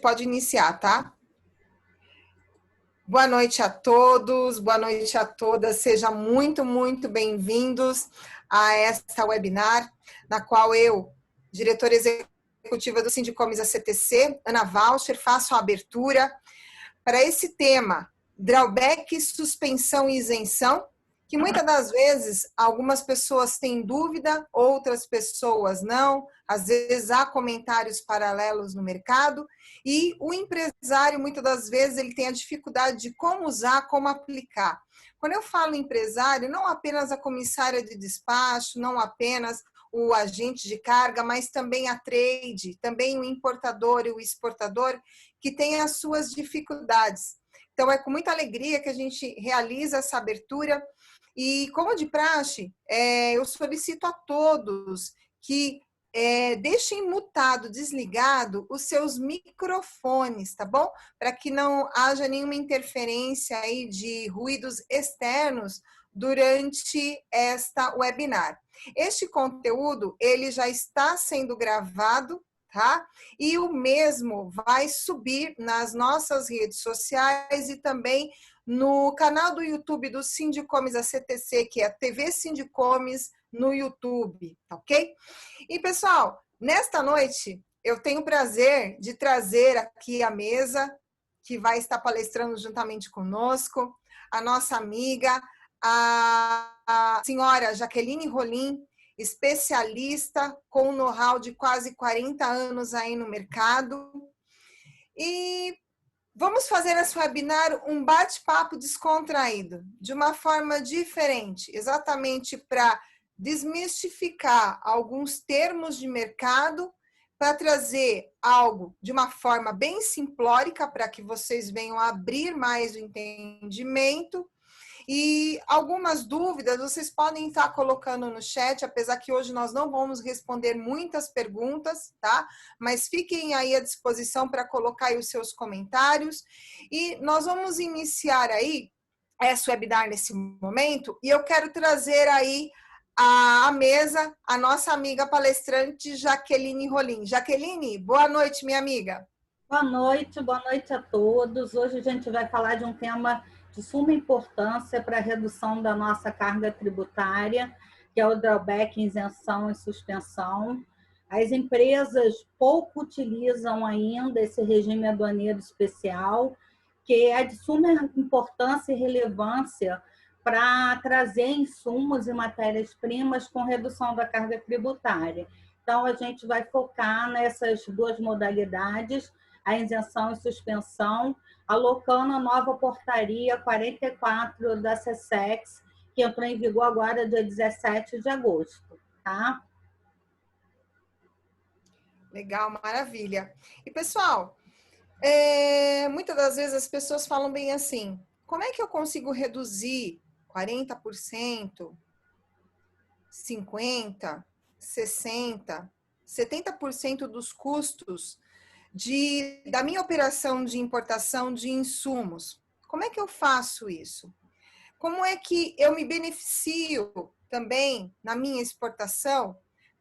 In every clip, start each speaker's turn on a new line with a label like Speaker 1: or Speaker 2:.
Speaker 1: Pode iniciar, tá? Boa noite a todos, boa noite a todas, sejam muito bem-vindos a esta webinar, na qual eu, diretora executiva do Sindicomes ACTC, Ana Valcher, faço a abertura para esse tema, drawback, suspensão e isenção, que muitas das vezes algumas pessoas têm dúvida, outras pessoas não, às vezes há comentários paralelos no mercado, e o empresário, muitas das vezes, ele tem a dificuldade de como usar, como aplicar. Quando eu falo empresário, não apenas a comissária de despacho, não apenas o agente de carga, mas também a trade, também o importador e o exportador, que tem as suas dificuldades. Então, é com muita alegria que a gente realiza essa abertura. E, como de praxe, eu solicito a todos que deixem mutado, desligado, os seus microfones, tá bom? Para que não haja nenhuma interferência aí de ruídos externos durante esta webinar. Este conteúdo, ele já está sendo gravado, tá? E o mesmo vai subir nas nossas redes sociais e também no canal do YouTube do Sindicomes ACTC, que é a TV Sindicomes no YouTube, ok? E, pessoal, nesta noite, eu tenho o prazer de trazer aqui à mesa, que vai estar palestrando juntamente conosco, a nossa amiga, a senhora Jaqueline Rolim, especialista com know-how de quase 40 anos aí no mercado. E vamos fazer esse webinar um bate-papo descontraído, de uma forma diferente, exatamente para desmistificar alguns termos de mercado, para trazer algo de uma forma bem simplórica, para que vocês venham abrir mais o entendimento. E algumas dúvidas vocês podem estar colocando no chat, apesar que hoje nós não vamos responder muitas perguntas, tá? Mas fiquem aí à disposição para colocar aí os seus comentários. E nós vamos iniciar aí essa webinar nesse momento, e eu quero trazer aí à mesa a nossa amiga palestrante Jaqueline Rolim. Jaqueline, boa noite, minha amiga.
Speaker 2: Boa noite a todos. Hoje a gente vai falar de um tema de suma importância para a redução da nossa carga tributária, que é o drawback, isenção e suspensão. As empresas pouco utilizam ainda esse regime aduaneiro especial, que é de suma importância e relevância para trazer insumos e matérias-primas com redução da carga tributária. Então, a gente vai focar nessas duas modalidades, a isenção e suspensão, alocando a nova portaria 44 da SESEX, que entrou em vigor agora, dia 17 de agosto, tá?
Speaker 1: Legal, maravilha. E, pessoal, muitas das vezes as pessoas falam bem assim, como é que eu consigo reduzir 40%, 50%, 60%, 70% dos custos da minha operação de importação de insumos? Como é que eu faço isso? Como é que eu me beneficio também na minha exportação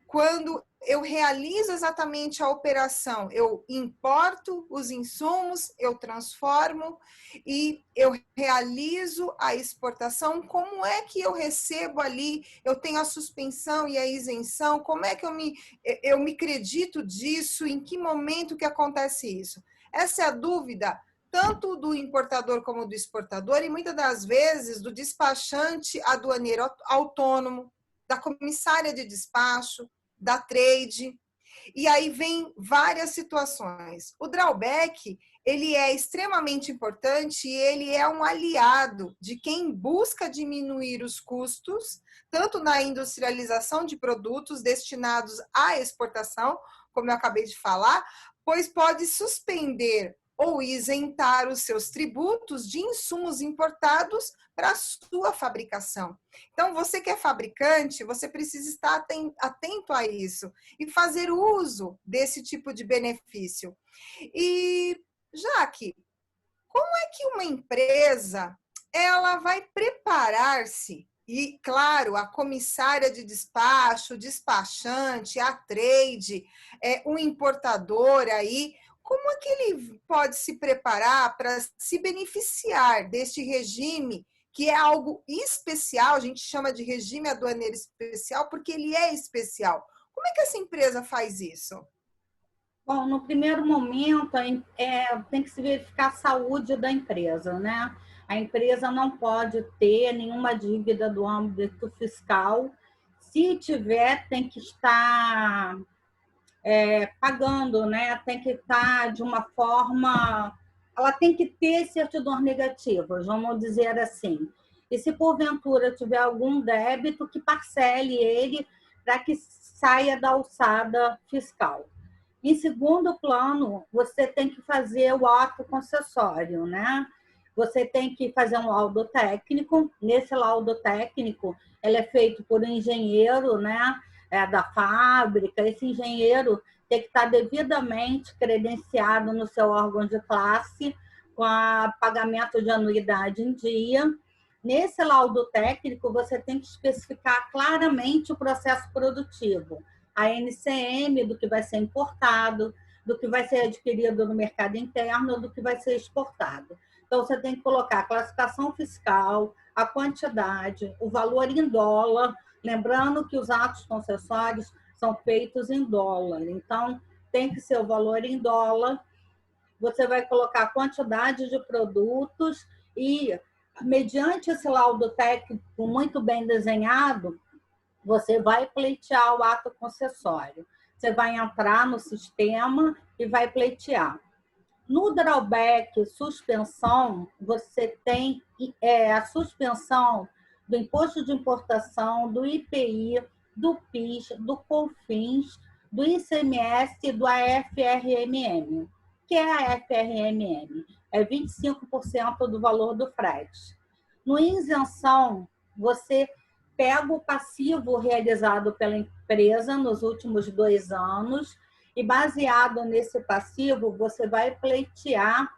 Speaker 1: quando eu realizo exatamente a operação? Eu importo os insumos, eu transformo e eu realizo a exportação. Como é que eu recebo ali? Eu tenho a suspensão e a isenção. Como é que eu me acredito disso? Em que momento que acontece isso? Essa é a dúvida tanto do importador como do exportador, e muitas das vezes do despachante aduaneiro autônomo, da comissária de despacho, da trade, e aí vem várias situações. O drawback, ele é extremamente importante e ele é um aliado de quem busca diminuir os custos, tanto na industrialização de produtos destinados à exportação, como eu acabei de falar, pois pode suspender ou isentar os seus tributos de insumos importados para a sua fabricação. Então, você que é fabricante, você precisa estar atento a isso e fazer uso desse tipo de benefício. E, Jaque, como é que uma empresa ela vai preparar-se? E, claro, a comissária de despacho, o despachante, a trade, o importador aí, como é que ele pode se preparar para se beneficiar deste regime, que é algo especial, a gente chama de regime aduaneiro especial, porque ele é especial. Como é que essa empresa faz isso?
Speaker 2: Bom, no primeiro momento, tem que se verificar a saúde da empresa, né? A empresa não pode ter nenhuma dívida do âmbito fiscal. Se tiver, tem que estar pagando, né? Tem que estar de uma forma. Ela tem que ter certidões negativas, vamos dizer assim. E se porventura tiver algum débito, que parcele ele para que saia da alçada fiscal. Em segundo plano, você tem que fazer o ato concessório, né? Você tem que fazer um laudo técnico. Nesse laudo técnico, ele é feito por um engenheiro, né? Da fábrica. Esse engenheiro tem que estar devidamente credenciado no seu órgão de classe, com pagamento de anuidade em dia. Nesse laudo técnico, você tem que especificar claramente o processo produtivo, a NCM do que vai ser importado, do que vai ser adquirido no mercado interno, do que vai ser exportado. Então, você tem que colocar a classificação fiscal, a quantidade, o valor em dólar, lembrando que os atos concessórios são feitos em dólar. Então, tem que ser o valor em dólar. Você vai colocar a quantidade de produtos e, mediante esse laudo técnico muito bem desenhado, você vai pleitear o ato concessório. Você vai entrar no sistema e vai pleitear. No drawback, suspensão, você tem a suspensão do imposto de importação, do IPI, do PIS, do COFINS, do ICMS e do AFRMM. O que é a AFRMM? É 25% do valor do frete. No isenção, você pega o passivo realizado pela empresa nos últimos 2 anos e, baseado nesse passivo, você vai pleitear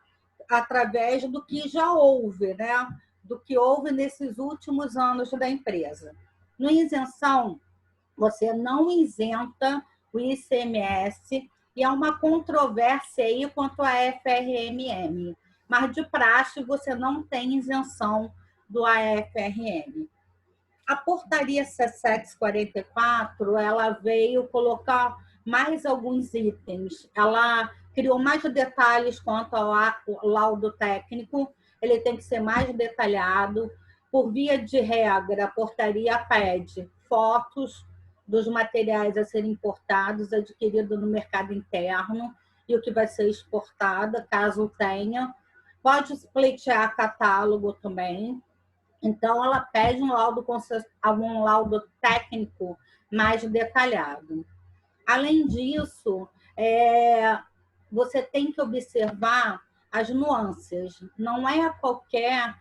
Speaker 2: através do que já houve, né? Do que houve nesses últimos anos da empresa. No isenção, você não isenta o ICMS e há uma controvérsia aí quanto à FRMM, mas de praxe você não tem isenção do AFRM. A portaria 7744, ela veio colocar mais alguns itens. Ela criou mais detalhes quanto ao laudo técnico, ele tem que ser mais detalhado. Por via de regra, a portaria pede fotos dos materiais a serem importados, adquiridos no mercado interno e o que vai ser exportado, caso tenha. Pode pleitear catálogo também. Então, ela pede um laudo técnico mais detalhado. Além disso, você tem que observar as nuances. Não é qualquer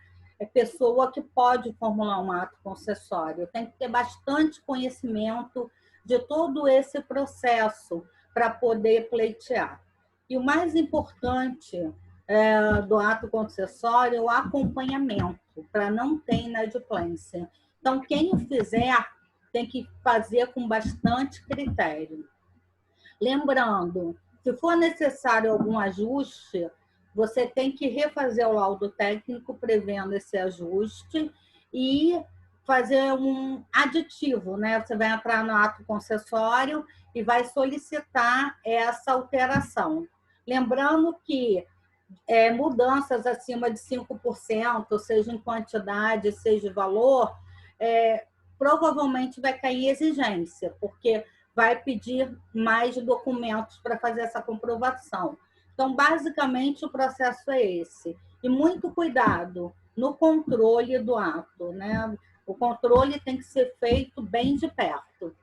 Speaker 2: pessoa que pode formular um ato concessório. Tem que ter bastante conhecimento de todo esse processo para poder pleitear. E o mais importante do ato concessório é o acompanhamento, para não ter inadimplência. Então, quem o fizer tem que fazer com bastante critério. Lembrando, se for necessário algum ajuste, você tem que refazer o laudo técnico prevendo esse ajuste e fazer um aditivo, né? Você vai entrar no ato concessório e vai solicitar essa alteração. Lembrando que mudanças acima de 5%, seja em quantidade, seja em valor, provavelmente vai cair exigência, porque vai pedir mais documentos para fazer essa comprovação. Então, basicamente, o processo é esse. E muito cuidado no controle do ato, né? O controle tem que ser feito bem de perto.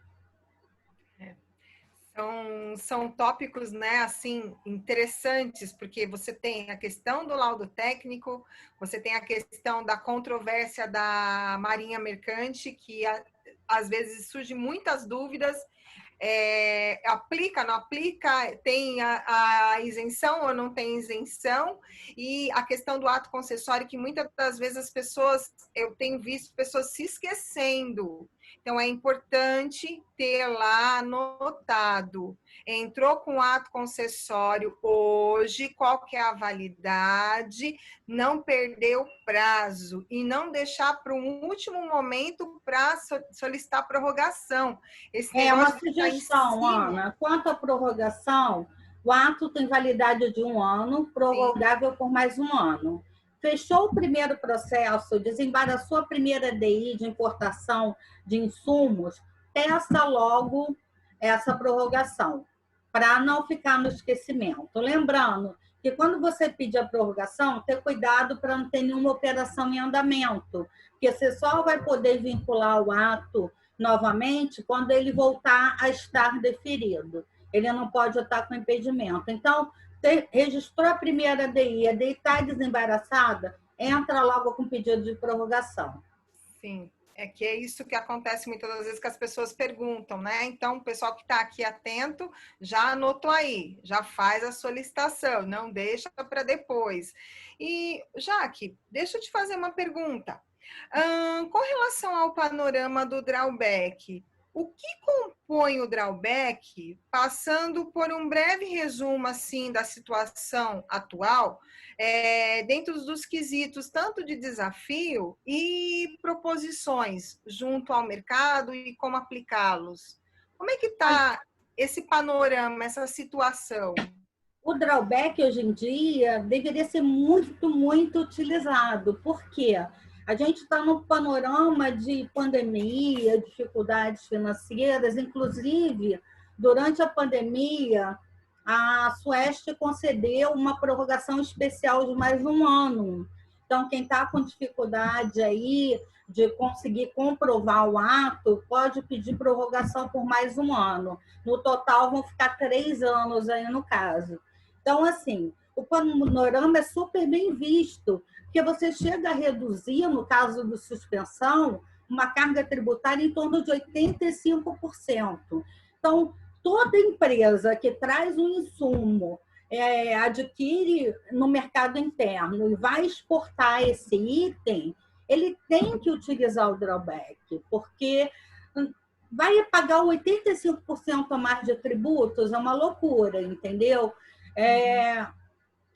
Speaker 1: São tópicos, né, assim, interessantes, porque você tem a questão do laudo técnico, você tem a questão da controvérsia da Marinha Mercante, que às vezes surgem muitas dúvidas, aplica, não aplica, tem a isenção ou não tem isenção, e a questão do ato concessório, que muitas das vezes as pessoas, eu tenho visto pessoas se esquecendo Então, é importante ter lá anotado. Entrou com ato concessório hoje, qual que é a validade, não perder o prazo e não deixar para um último momento para solicitar prorrogação. Esse
Speaker 2: É uma
Speaker 1: negócio de ficar em
Speaker 2: sugestão,
Speaker 1: cima.
Speaker 2: Ana. Quanto à prorrogação, o ato tem validade de 1 ano,
Speaker 1: Sim,
Speaker 2: prorrogável por mais 1 ano. Fechou o primeiro processo, desembaraçou a primeira DI de importação de insumos, peça logo essa prorrogação, para não ficar no esquecimento. Lembrando que quando você pedir a prorrogação, ter cuidado para não ter nenhuma operação em andamento, porque você só vai poder vincular o ato novamente quando ele voltar a estar deferido. Ele não pode estar com impedimento. Então, registrou a primeira DI, a DI está desembaraçada, entra logo com pedido de prorrogação.
Speaker 1: sim. É que é isso que acontece muitas das vezes que as pessoas perguntam, né? Então, o pessoal que está aqui atento já anotou aí, já faz a solicitação, não deixa para depois. E, Jaque, deixa eu te fazer uma pergunta. Com relação ao panorama do drawback, o que compõe o drawback, passando por um breve resumo assim da situação atual, dentro dos quesitos tanto de desafio e proposições junto ao mercado e como aplicá-los? Como é que está esse panorama, essa situação?
Speaker 2: O drawback, hoje em dia, deveria ser muito, muito utilizado. Por quê? A gente está num panorama de pandemia, dificuldades financeiras, inclusive, durante a pandemia, a Sueste concedeu uma prorrogação especial de mais 1 ano. Então, quem está com dificuldade aí de conseguir comprovar o ato, pode pedir prorrogação por mais 1 ano. No total, vão ficar 3 anos aí no caso. Então, assim, o panorama é super bem visto, porque você chega a reduzir, no caso de suspensão, uma carga tributária em torno de 85%. Então, toda empresa que traz um insumo, adquire no mercado interno e vai exportar esse item, ele tem que utilizar o drawback, porque vai pagar 85% a mais de tributos, é uma loucura, entendeu?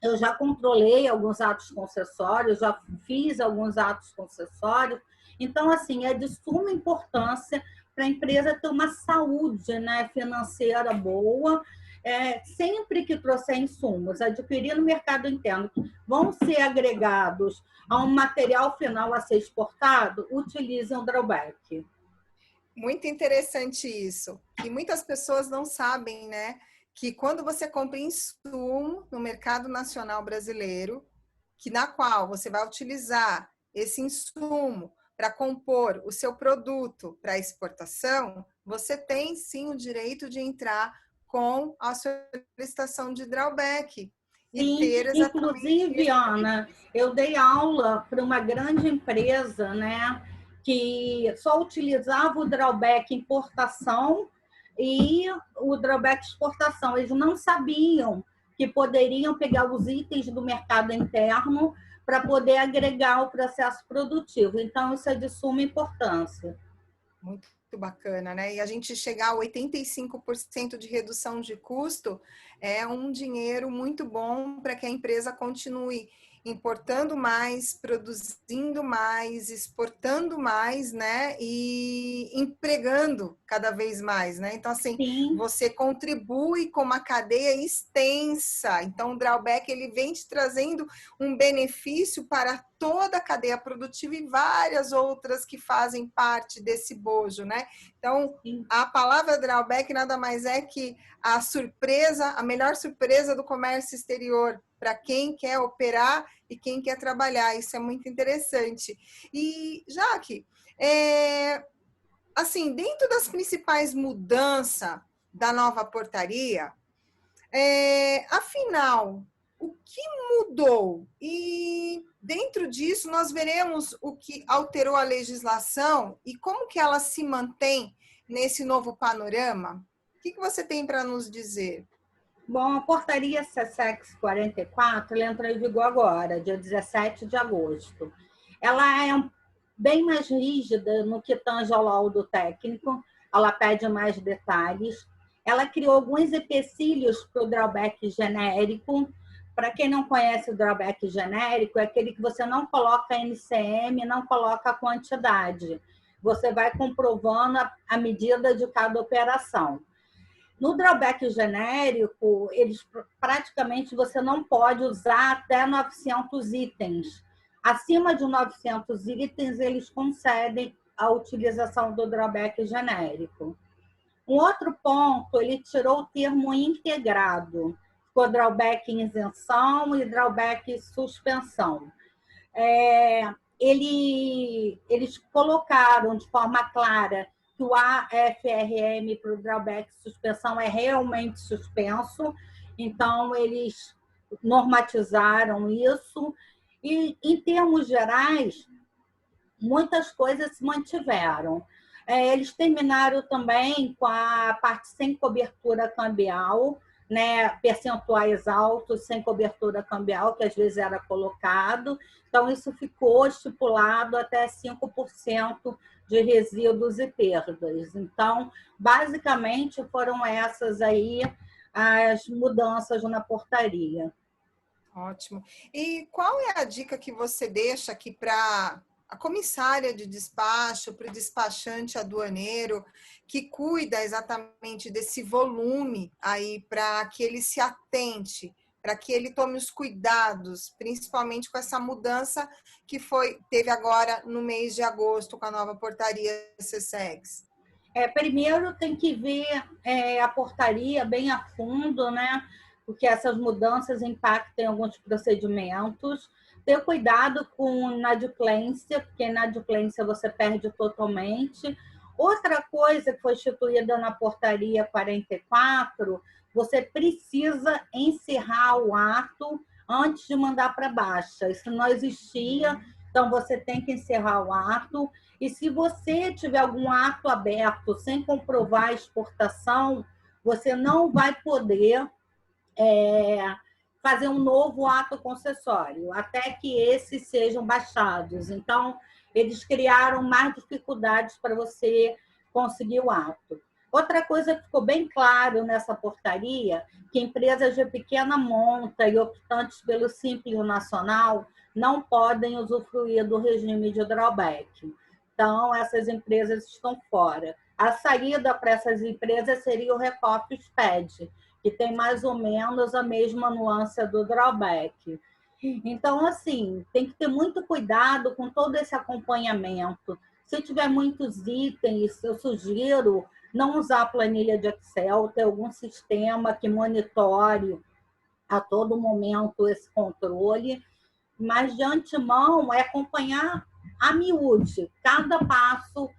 Speaker 2: Eu já controlei alguns atos concessórios, já fiz alguns atos concessórios. Então, assim, é de suma importância para a empresa ter uma saúde, né, financeira boa, sempre que trouxer insumos, adquirir no mercado interno, vão ser agregados a um material final a ser exportado, utilizem o drawback.
Speaker 1: Muito interessante isso. E muitas pessoas não sabem, né? Que quando você compra insumo no mercado nacional brasileiro, que na qual você vai utilizar esse insumo para compor o seu produto para exportação, você tem sim o direito de entrar com a solicitação de drawback e
Speaker 2: Sim,
Speaker 1: ter exatamente
Speaker 2: inclusive,
Speaker 1: esse...
Speaker 2: Ana, eu dei aula para uma grande empresa, né, que só utilizava o drawback importação e o drawback exportação. Eles não sabiam que poderiam pegar os itens do mercado interno para poder agregar ao processo produtivo. Então, isso é de suma importância.
Speaker 1: Muito bacana, né? E a gente chegar a 85% de redução de custo é um dinheiro muito bom para que a empresa continue importando mais, produzindo mais, exportando mais, né? E empregando cada vez mais, né? Então, assim,
Speaker 2: Sim.
Speaker 1: você contribui com uma cadeia extensa. Então, o drawback, ele vem te trazendo um benefício para toda a cadeia produtiva e várias outras que fazem parte desse bojo, né? Então, a palavra drawback nada mais é que a surpresa, a melhor surpresa do comércio exterior para quem quer operar e quem quer trabalhar. Isso é muito interessante. E, Jaque, assim, dentro das principais mudanças da nova portaria, afinal, o que mudou? E dentro disso nós veremos o que alterou a legislação e como que ela se mantém nesse novo panorama? O que você tem para nos dizer?
Speaker 2: Bom, a portaria SESEX 44 ela entrou em vigor agora, dia 17 de agosto. Ela bem mais rígida no que tange ao laudo técnico, ela pede mais detalhes. Ela criou alguns empecilhos para o drawback genérico. Para quem não conhece o drawback genérico, é aquele que você não coloca NCM, não coloca a quantidade. Você vai comprovando a medida de cada operação. No drawback genérico, eles praticamente você não pode usar até 900 itens. Acima de 900 itens, eles concedem a utilização do drawback genérico. Um outro ponto, ele tirou o termo integrado, ficou drawback isenção e drawback suspensão. Eles colocaram de forma clara que o AFRM para o drawback suspensão é realmente suspenso, então eles normatizaram isso, e em termos gerais, muitas coisas se mantiveram. Eles terminaram também com a parte sem cobertura cambial, né, percentuais altos sem cobertura cambial, que às vezes era colocado. Então, isso ficou estipulado até 5% de resíduos e perdas. Então, basicamente, foram essas aí as mudanças na portaria.
Speaker 1: Ótimo. E qual é a dica que você deixa aqui para a comissária de despacho, para o despachante aduaneiro, que cuida exatamente desse volume aí, para que ele se atente, para que ele tome os cuidados, principalmente com essa mudança que teve agora no mês de agosto com a nova portaria CSEGS?
Speaker 2: Primeiro tem que ver a portaria bem a fundo, né? Porque essas mudanças impactam em alguns procedimentos. Ter cuidado com inadimplência, porque inadimplência você perde totalmente. Outra coisa que foi instituída na portaria 44, você precisa encerrar o ato antes de mandar para baixa. Isso não existia, então você tem que encerrar o ato. E se você tiver algum ato aberto sem comprovar a exportação, você não vai poder fazer um novo ato concessório, até que esses sejam baixados. Então, eles criaram mais dificuldades para você conseguir o ato. Outra coisa que ficou bem claro nessa portaria, que empresas de pequena monta e optantes pelo Simples Nacional não podem usufruir do regime de drawback. Então, essas empresas estão fora. A saída para essas empresas seria o Recoff SPED, que tem mais ou menos a mesma nuance do drawback. Então, assim, tem que ter muito cuidado com todo esse acompanhamento. Se tiver muitos itens, eu sugiro não usar a planilha de Excel, ter algum sistema que monitore a todo momento esse controle, mas de antemão é acompanhar a miúde, cada passo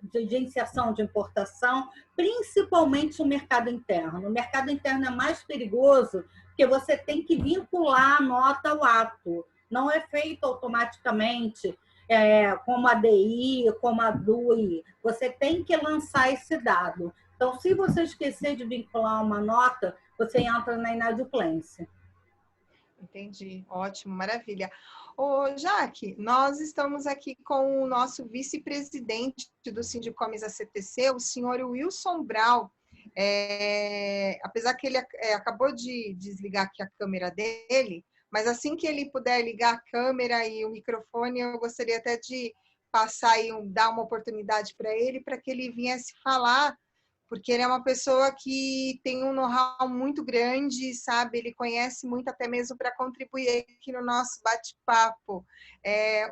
Speaker 2: de inserção de importação, principalmente o mercado interno. O mercado interno é mais perigoso porque você tem que vincular a nota ao ato. Não é feito automaticamente, como a DI, como a DUI. Você tem que lançar esse dado. Então, se você esquecer de vincular uma nota, você entra na inadimplência.
Speaker 1: Entendi, ótimo, maravilha. Ô, Jaque, nós estamos aqui com o nosso vice-presidente do Sindicomes ACTC, o senhor Wilson Brau. Apesar que ele acabou de desligar aqui a câmera dele, mas assim que ele puder ligar a câmera e o microfone, eu gostaria até de passar e dar uma oportunidade para ele, para que ele viesse falar, porque ele é uma pessoa que tem um know-how muito grande, sabe? Ele conhece muito até mesmo para contribuir aqui no nosso bate-papo.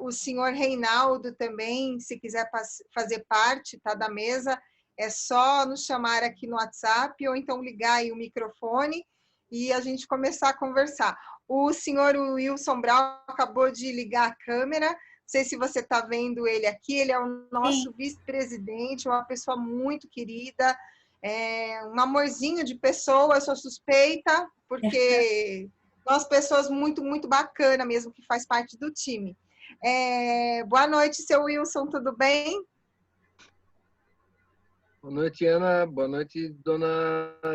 Speaker 1: O senhor Reinaldo também, se quiser fazer parte, tá, da mesa, é só nos chamar aqui no WhatsApp ou então ligar aí o microfone e a gente começar a conversar. O senhor Wilson Brau acabou de ligar a câmera. Não sei se você está vendo ele aqui, ele é o nosso vice-presidente, uma pessoa muito querida, um amorzinho de pessoa, eu sou suspeita, porque nós pessoas muito, muito bacana mesmo, que faz parte do time. Boa noite, seu Wilson, tudo bem?
Speaker 3: Boa noite, Ana. Boa noite, dona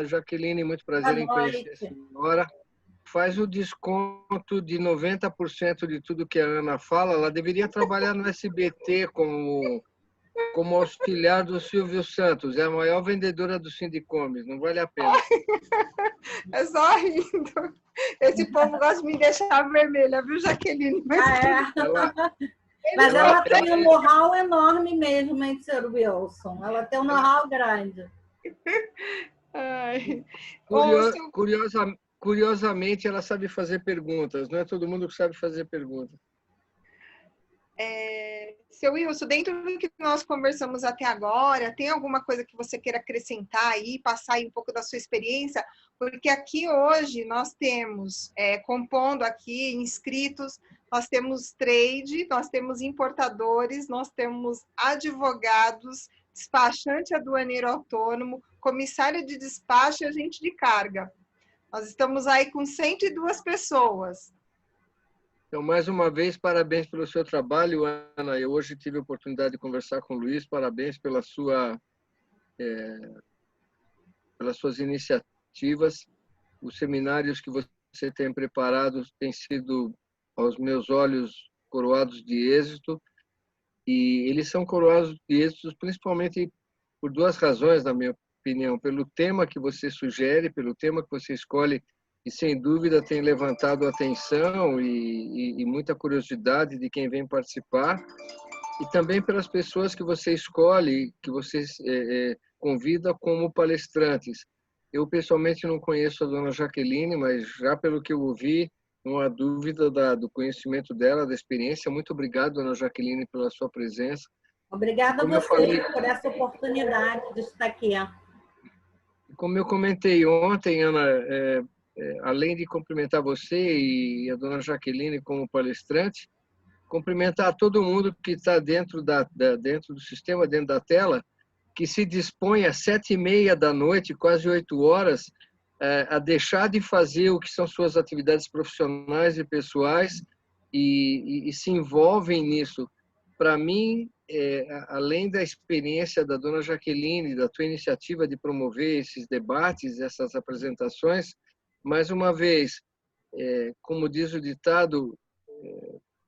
Speaker 3: Jaqueline. Muito prazer em conhecer a senhora. faz o desconto de 90% de tudo que a Ana fala. Ela deveria trabalhar no SBT como auxiliar do Silvio Santos. É a maior vendedora do Sindicomes, não vale a pena.
Speaker 1: É só rindo. Esse povo gosta de me deixar vermelha, viu, Jaqueline? Mas,
Speaker 2: Mas ela tem um know-how enorme mesmo, hein, Sr. Wilson? Ela tem um know-how grande.
Speaker 1: Ai.
Speaker 3: Curiosamente, ela sabe fazer perguntas. Não é todo mundo que sabe fazer perguntas.
Speaker 1: Seu Wilson, dentro do que nós conversamos até agora, tem alguma coisa que você queira acrescentar aí, passar aí um pouco da sua experiência? Porque aqui hoje nós temos, compondo aqui, inscritos, nós temos trade, nós temos importadores, nós temos advogados, despachante aduaneiro autônomo, comissário de despacho e agente de carga. Nós estamos aí com 102 pessoas.
Speaker 3: Então, mais uma vez, parabéns pelo seu trabalho, Ana. Eu hoje tive a oportunidade de conversar com o Luiz. Parabéns pelas suas iniciativas. Os seminários que você tem preparado têm sido, aos meus olhos, coroados de êxito. E eles são coroados de êxito principalmente por duas razões, na minha opinião. Pelo tema que você sugere, pelo tema que você escolhe, e sem dúvida tem levantado atenção e muita curiosidade de quem vem participar, e também pelas pessoas que você escolhe, que você convida como palestrantes. Eu pessoalmente não conheço a dona Jaqueline, mas já pelo que eu ouvi, não há dúvida do conhecimento dela, da experiência. Muito obrigado, dona Jaqueline, pela sua presença.
Speaker 2: Obrigada a você por essa oportunidade de estar aqui.
Speaker 3: Como eu comentei ontem, Ana, além de cumprimentar você e a dona Jaqueline como palestrante, cumprimentar todo mundo que está dentro do sistema, dentro da tela, que se dispõe às 7h30 da noite, quase 8 horas, a deixar de fazer o que são suas atividades profissionais e pessoais e se envolvem nisso. Para mim, além da experiência da dona Jaqueline, da tua iniciativa de promover esses debates, essas apresentações, mais uma vez, como diz o ditado,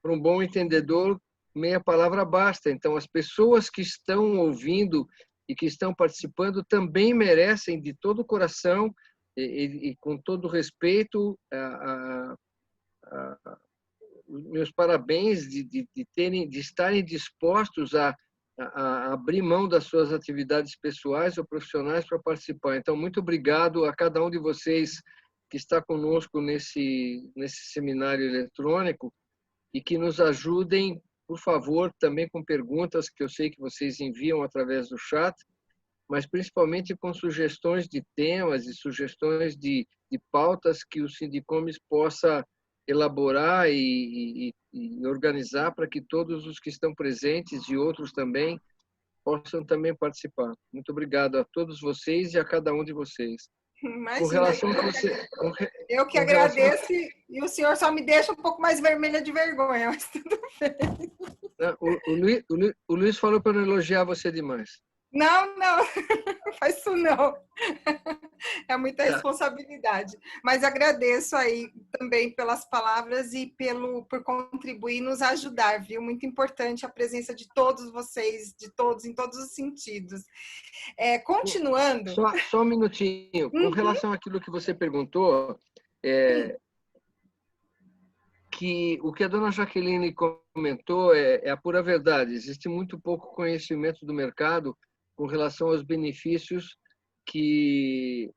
Speaker 3: para um bom entendedor, meia palavra basta. Então, as pessoas que estão ouvindo e que estão participando também merecem, de todo o coração e com todo respeito, meus parabéns de estarem dispostos a abrir mão das suas atividades pessoais ou profissionais para participar. Então, muito obrigado a cada um de vocês que está conosco nesse seminário eletrônico e que nos ajudem, por favor, também com perguntas que eu sei que vocês enviam através do chat, mas principalmente com sugestões de temas e sugestões de pautas que o Sindicomes possa elaborar e organizar para que todos os que estão presentes e outros também possam também participar. Muito obrigado a todos vocês e a cada um de vocês.
Speaker 1: Imagina,
Speaker 3: com relação
Speaker 1: eu que agradeço, e o senhor só me deixa um pouco mais vermelha de vergonha, mas tudo
Speaker 3: bem. O Luiz falou para não elogiar você demais.
Speaker 1: Não, não faz isso não. É muita responsabilidade. Mas agradeço aí também pelas palavras e por contribuir e nos ajudar, viu? Muito importante a presença de todos vocês, de todos, em todos os sentidos. Continuando...
Speaker 3: Só um minutinho. Com relação àquilo que você perguntou, que o que a dona Jaqueline comentou é a pura verdade. Existe muito pouco conhecimento do mercado com relação aos benefícios que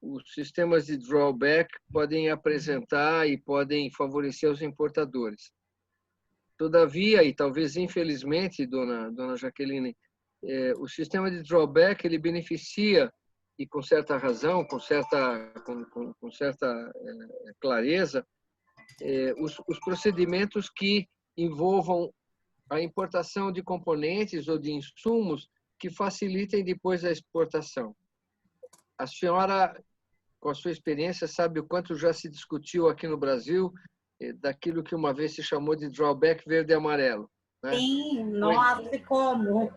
Speaker 3: os sistemas de drawback podem apresentar e podem favorecer os importadores. Todavia, e talvez infelizmente, dona Jaqueline, o sistema de drawback ele beneficia, e com certa razão, com certa clareza, os procedimentos que envolvam a importação de componentes ou de insumos que facilitem depois a exportação. A senhora, com a sua experiência, sabe o quanto já se discutiu aqui no Brasil daquilo que uma vez se chamou de drawback verde e amarelo. Né?
Speaker 2: Sim, nossa, como?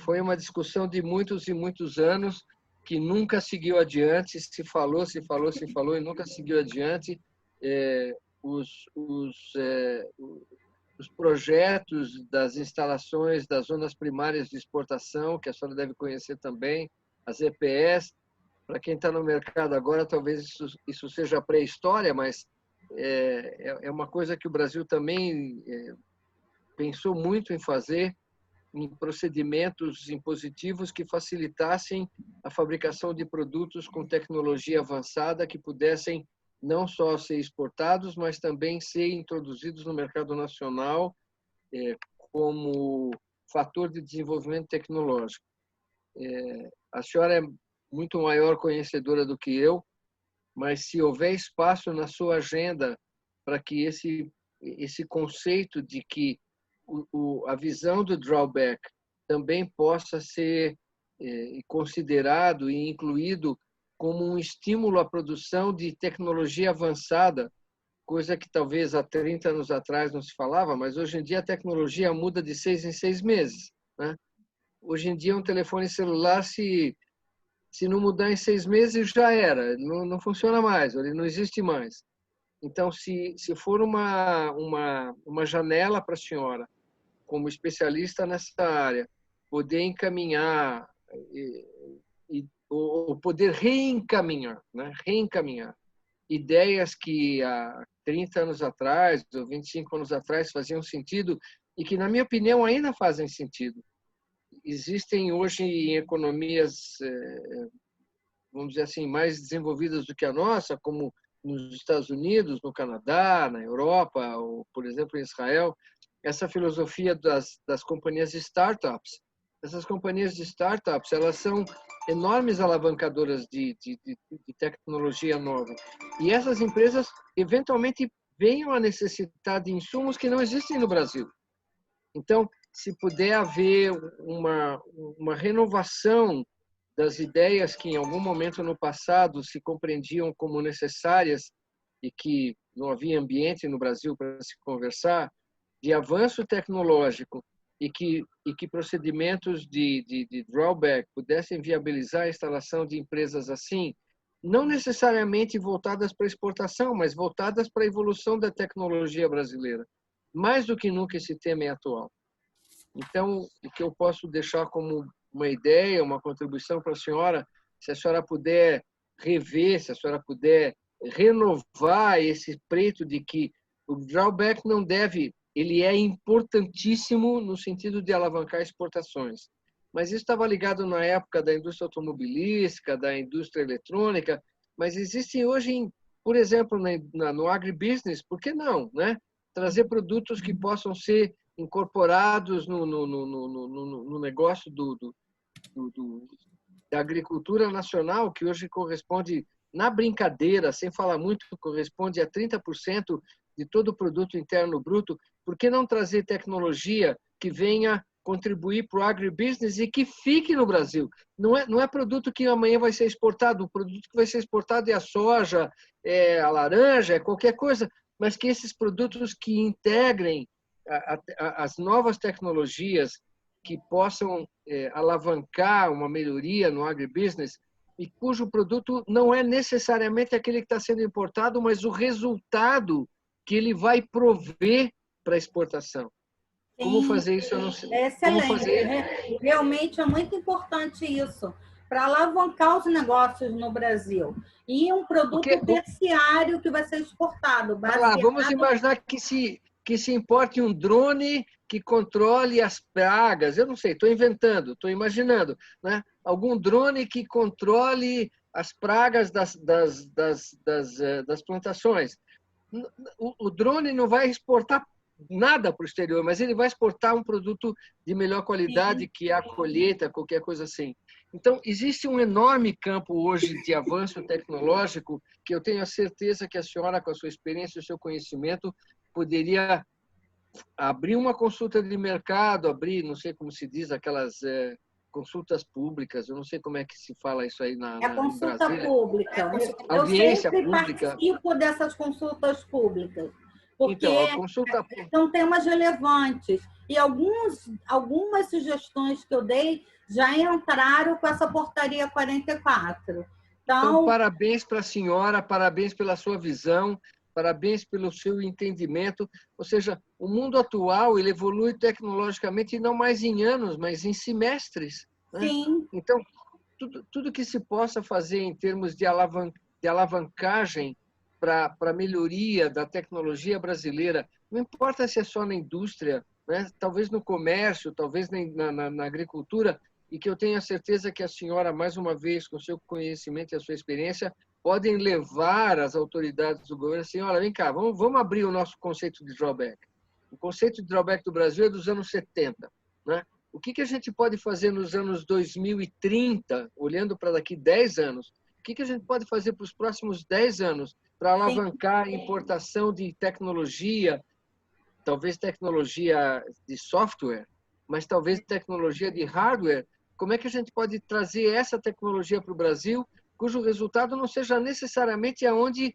Speaker 3: Foi uma discussão de muitos e muitos anos que nunca seguiu adiante, se falou e nunca seguiu adiante. Os projetos das instalações das zonas primárias de exportação, que a senhora deve conhecer também, as EPS. Para quem está no mercado agora, talvez isso seja pré-história, mas é uma coisa que o Brasil também pensou muito em fazer, em procedimentos impositivos que facilitassem a fabricação de produtos com tecnologia avançada que pudessem não só ser exportados, mas também ser introduzidos no mercado nacional como fator de desenvolvimento tecnológico. A senhora é muito maior conhecedora do que eu, mas se houver espaço na sua agenda para que esse conceito de que a visão do drawback também possa ser considerado e incluído como um estímulo à produção de tecnologia avançada, coisa que talvez há 30 anos atrás não se falava, mas hoje em dia a tecnologia muda de 6 em 6 meses, né? Hoje em dia um telefone celular, se não mudar em 6 meses, já era, não funciona mais, ele não existe mais. Então, se for uma janela para a senhora, como especialista nessa área, poder encaminhar ou poder reencaminhar, né? Reencaminhar ideias que há 30 anos atrás ou 25 anos atrás faziam sentido e que, na minha opinião, ainda fazem sentido. Existem hoje em economias, vamos dizer assim, mais desenvolvidas do que a nossa, como nos Estados Unidos, no Canadá, na Europa, ou, por exemplo, em Israel, essa filosofia das companhias de startups. Essas companhias de startups, elas são enormes alavancadoras de tecnologia nova. E essas empresas, eventualmente, venham a necessitar de insumos que não existem no Brasil. Então, se puder haver uma renovação das ideias que, em algum momento no passado, se compreendiam como necessárias e que não havia ambiente no Brasil para se conversar, de avanço tecnológico e que procedimentos de drawback pudessem viabilizar a instalação de empresas assim, não necessariamente voltadas para exportação, mas voltadas para a evolução da tecnologia brasileira. Mais do que nunca esse tema é atual. Então, o que eu posso deixar como uma ideia, uma contribuição para a senhora, se a senhora puder rever, se a senhora puder renovar esse preto de que o drawback não deve, ele é importantíssimo no sentido de alavancar exportações. Mas isso estava ligado na época da indústria automobilística, da indústria eletrônica, mas existem hoje, por exemplo, no agribusiness, por que não, né? Trazer produtos que possam ser incorporados no negócio da agricultura nacional, que hoje corresponde, na brincadeira, sem falar muito, corresponde a 30% de todo o produto interno bruto. Por que não trazer tecnologia que venha contribuir para o agribusiness e que fique no Brasil? Não é produto que amanhã vai ser exportado, o produto que vai ser exportado é a soja, é a laranja, é qualquer coisa, mas que esses produtos que integrem as novas tecnologias que possam alavancar uma melhoria no agribusiness e cujo produto não é necessariamente aquele que está sendo importado, mas o resultado que ele vai prover para a exportação.
Speaker 2: Sim,
Speaker 3: como fazer isso? Eu não sei.
Speaker 2: É excelente. Realmente é muito importante isso, para alavancar os negócios no Brasil. E um produto terciário que vai ser exportado.
Speaker 3: Vamos imaginar que se importe um drone que controle as pragas. Eu não sei, estou inventando, estou imaginando, né? Algum drone que controle as pragas das plantações. O drone não vai exportar nada para o exterior, mas ele vai exportar um produto de melhor qualidade, que é a colheita, qualquer coisa assim. Então, existe um enorme campo hoje de avanço tecnológico que eu tenho a certeza que a senhora, com a sua experiência e o seu conhecimento, poderia abrir uma consulta de mercado, abrir, não sei como se diz, aquelas consultas públicas, eu não sei como é que se fala isso aí na
Speaker 2: consulta pública.
Speaker 3: Audiência
Speaker 2: eu sempre
Speaker 3: pública.
Speaker 2: participo dessas consultas públicas, porque
Speaker 3: Então, a consulta...
Speaker 2: são temas relevantes. E algumas sugestões que eu dei já entraram com essa portaria 44.
Speaker 3: Então, parabéns para a senhora, parabéns pela sua visão, parabéns pelo seu entendimento. Ou seja, o mundo atual ele evolui tecnologicamente não mais em anos, mas em semestres, né?
Speaker 2: Sim.
Speaker 3: Então, tudo que se possa fazer em termos de alavancagem para a melhoria da tecnologia brasileira, não importa se é só na indústria, né? Talvez no comércio, talvez na agricultura, e que eu tenho a certeza que a senhora, mais uma vez, com seu conhecimento e a sua experiência, podem levar as autoridades do governo assim, olha, vem cá, vamos abrir o nosso conceito de drawback. O conceito de drawback do Brasil é dos anos 70, né? O que a gente pode fazer nos anos 2030, olhando para daqui 10 anos? O que a gente pode fazer para os próximos 10 anos para alavancar a importação de tecnologia, talvez tecnologia de software, mas talvez tecnologia de hardware? Como é que a gente pode trazer essa tecnologia para o Brasil, cujo resultado não seja necessariamente aonde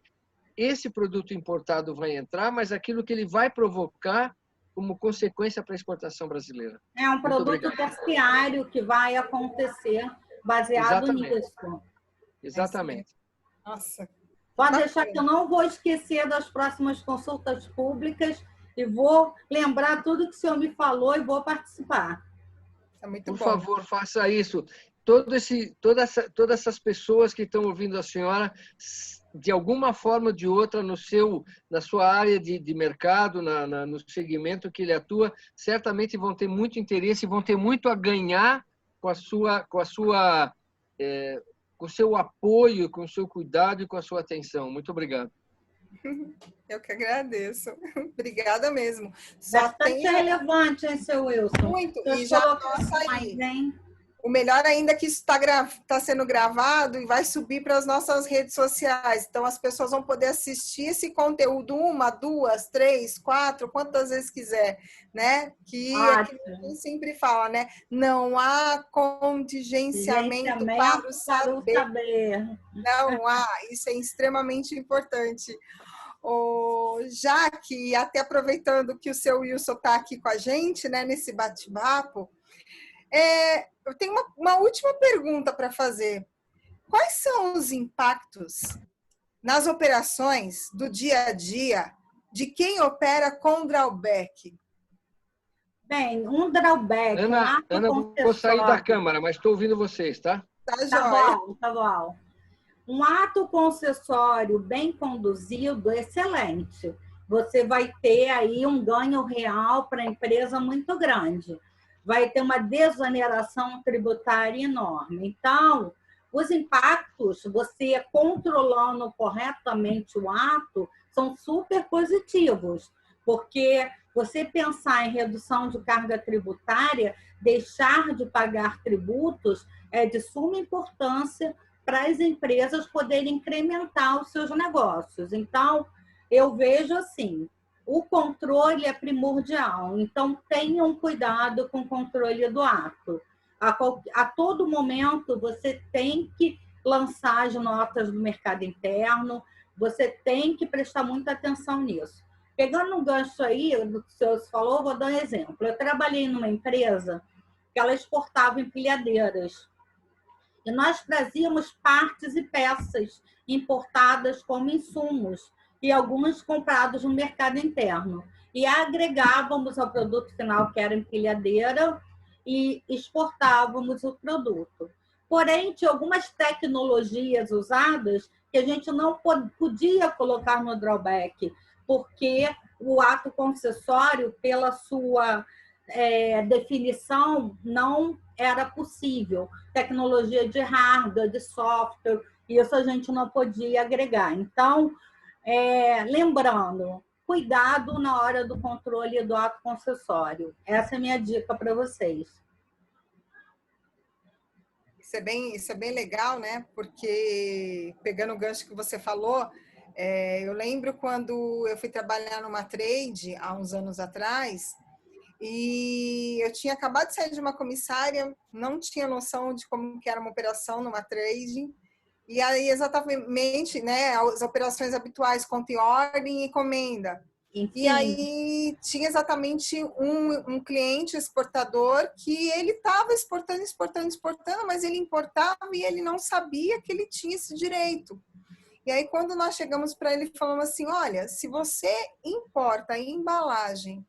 Speaker 3: esse produto importado vai entrar, mas aquilo que ele vai provocar como consequência para a exportação brasileira?
Speaker 2: É um produto terciário que vai acontecer baseado nisso.
Speaker 3: Exatamente.
Speaker 1: Nossa.
Speaker 2: Pode deixar que eu não vou esquecer das próximas consultas públicas e vou lembrar tudo que o senhor me falou e vou participar.
Speaker 1: É muito
Speaker 3: Por
Speaker 1: bom.
Speaker 3: favor, faça isso. Todas essas pessoas que estão ouvindo a senhora, de alguma forma ou de outra, na sua área de mercado, no segmento que ele atua, certamente vão ter muito interesse, vão ter muito a ganhar com o seu apoio, com o seu cuidado e com a sua atenção. Muito obrigado.
Speaker 1: Eu que agradeço. Obrigada mesmo.
Speaker 2: Bastante relevante, hein, seu Wilson?
Speaker 1: Muito. E já nossa aí. O melhor ainda é que isso está sendo gravado e vai subir para as nossas redes sociais. Então, as pessoas vão poder assistir esse conteúdo 1, 2, 3, 4, quantas vezes quiser, né? Que é que a gente sempre fala, né? Não há contingenciamento para o saber. Não há. Isso é extremamente importante. Já que, até aproveitando que o seu Wilson está aqui com a gente, né, nesse bate-papo, eu tenho uma última pergunta para fazer. Quais são os impactos nas operações do dia a dia de quem opera com drawback?
Speaker 2: Bem, um drawback...
Speaker 3: Ana, vou sair da câmara, mas estou ouvindo vocês, tá?
Speaker 2: Tá bom, tá bom. Um ato concessório bem conduzido, excelente. Você vai ter aí um ganho real para a empresa muito grande. Vai ter uma desoneração tributária enorme. Então, os impactos, você controlando corretamente o ato, são super positivos, porque você pensar em redução de carga tributária, deixar de pagar tributos, é de suma importância para as empresas poderem incrementar os seus negócios. Então, eu vejo assim, o controle é primordial. Então, tenham cuidado com o controle do ato. A todo momento, você tem que lançar as notas do mercado interno, você tem que prestar muita atenção nisso. Pegando um gancho aí do que o senhor falou, vou dar um exemplo. Eu trabalhei numa empresa que ela exportava empilhadeiras. E nós trazíamos partes e peças importadas como insumos e alguns comprados no mercado interno. E agregávamos ao produto final, que era empilhadeira, e exportávamos o produto. Porém, tinha algumas tecnologias usadas que a gente não podia colocar no drawback, porque o ato concessório, pela sua definição, não era possível. Tecnologia de hardware, de software, isso a gente não podia agregar. Então, lembrando, cuidado na hora do controle do ato concessório. Essa é a minha dica para vocês.
Speaker 1: Isso é bem legal, né? Porque, pegando o gancho que você falou, eu lembro quando eu fui trabalhar numa trade, há uns anos atrás, e eu tinha acabado de sair de uma comissária, não tinha noção de como que era uma operação numa trade, e aí exatamente, né, as operações habituais, conta em ordem e encomenda.
Speaker 2: Enfim.
Speaker 1: E aí tinha exatamente um cliente exportador que ele estava exportando, mas ele importava e ele não sabia que ele tinha esse direito. E aí, quando nós chegamos para ele, falamos assim, olha, se você importa a embalagem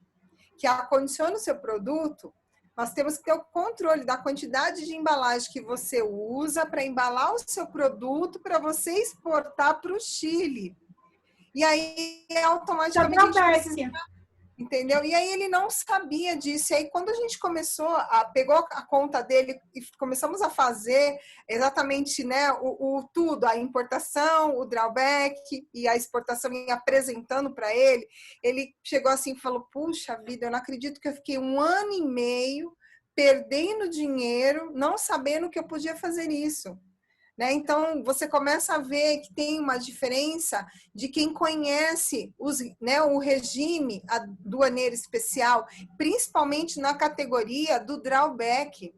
Speaker 1: que acondiciona o seu produto, nós temos que ter o controle da quantidade de embalagem que você usa para embalar o seu produto para você exportar para o Chile. E aí, automaticamente, a gente precisa... Entendeu? E aí ele não sabia disso. E aí quando a gente pegou a conta dele e começamos a fazer exatamente, né, o tudo, a importação, o drawback e a exportação, e apresentando para ele chegou assim e falou, puxa vida, eu não acredito que eu fiquei 1 ano e meio perdendo dinheiro, não sabendo que eu podia fazer isso. Né? Então, você começa a ver que tem uma diferença de quem conhece o regime aduaneiro especial, principalmente na categoria do drawback,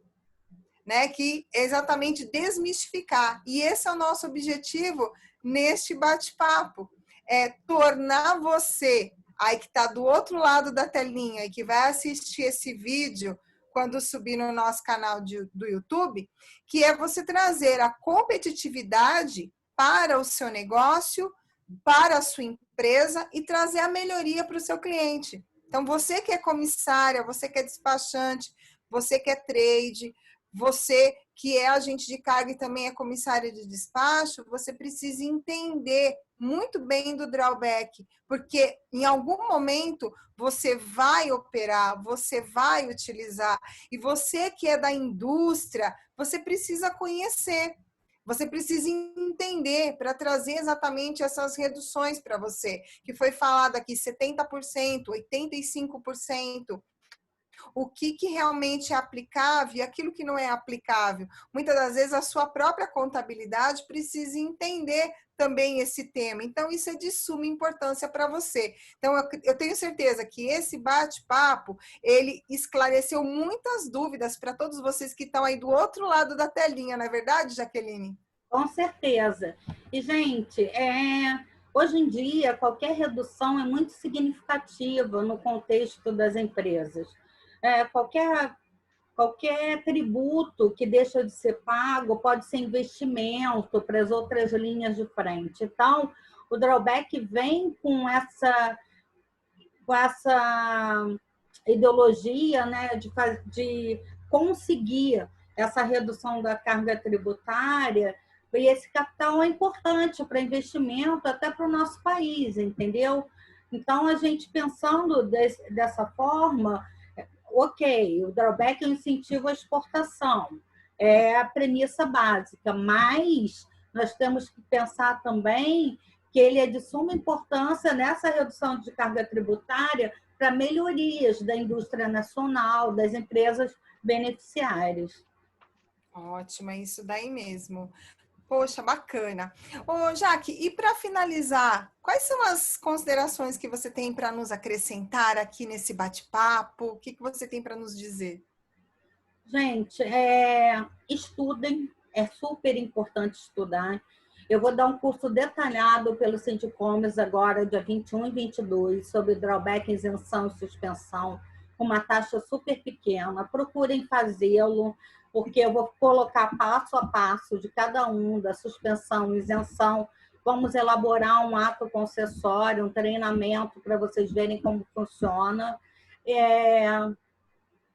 Speaker 1: né? Que é exatamente desmistificar. E esse é o nosso objetivo neste bate-papo, é tornar você, aí que está do outro lado da telinha e que vai assistir esse vídeo quando subir no nosso canal do YouTube, que é você trazer a competitividade para o seu negócio, para a sua empresa e trazer a melhoria para o seu cliente. Então, você que é comissária, você que é despachante, você que é trade, você que é agente de carga e também é comissária de despacho, você precisa entender muito bem do drawback, porque em algum momento você vai operar, você vai utilizar, e você que é da indústria, você precisa conhecer, você precisa entender para trazer exatamente essas reduções para você, que foi falado aqui 70%, 85%, o que realmente é aplicável e aquilo que não é aplicável. Muitas das vezes a sua própria contabilidade precisa entender também esse tema. Então, isso é de suma importância para você. Então, eu tenho certeza que esse bate-papo, ele esclareceu muitas dúvidas para todos vocês que estão aí do outro lado da telinha, não é verdade, Jaqueline?
Speaker 2: Com certeza. E, gente, hoje em dia, qualquer redução é muito significativa no contexto das empresas. Qualquer tributo que deixa de ser pago pode ser investimento para as outras linhas de frente. Então, o drawback vem com essa ideologia, né, de conseguir essa redução da carga tributária, e esse capital é importante para investimento até para o nosso país, entendeu? Então, a gente pensando dessa forma, ok, o drawback é um incentivo à exportação, é a premissa básica, mas nós temos que pensar também que ele é de suma importância nessa redução de carga tributária para melhorias da indústria nacional, das empresas beneficiárias.
Speaker 1: Ótimo, é isso daí mesmo. Poxa, bacana. Ô, Jaque, e para finalizar, quais são as considerações que você tem para nos acrescentar aqui nesse bate-papo? O que você tem para nos dizer?
Speaker 2: Gente, estudem, é super importante estudar. Eu vou dar um curso detalhado pelo Sindicomes agora, dia 21 e 22, sobre drawback, isenção e suspensão, com uma taxa super pequena. Procurem fazê-lo, porque eu vou colocar passo a passo de cada um, da suspensão, isenção. Vamos elaborar um ato concessório, um treinamento para vocês verem como funciona.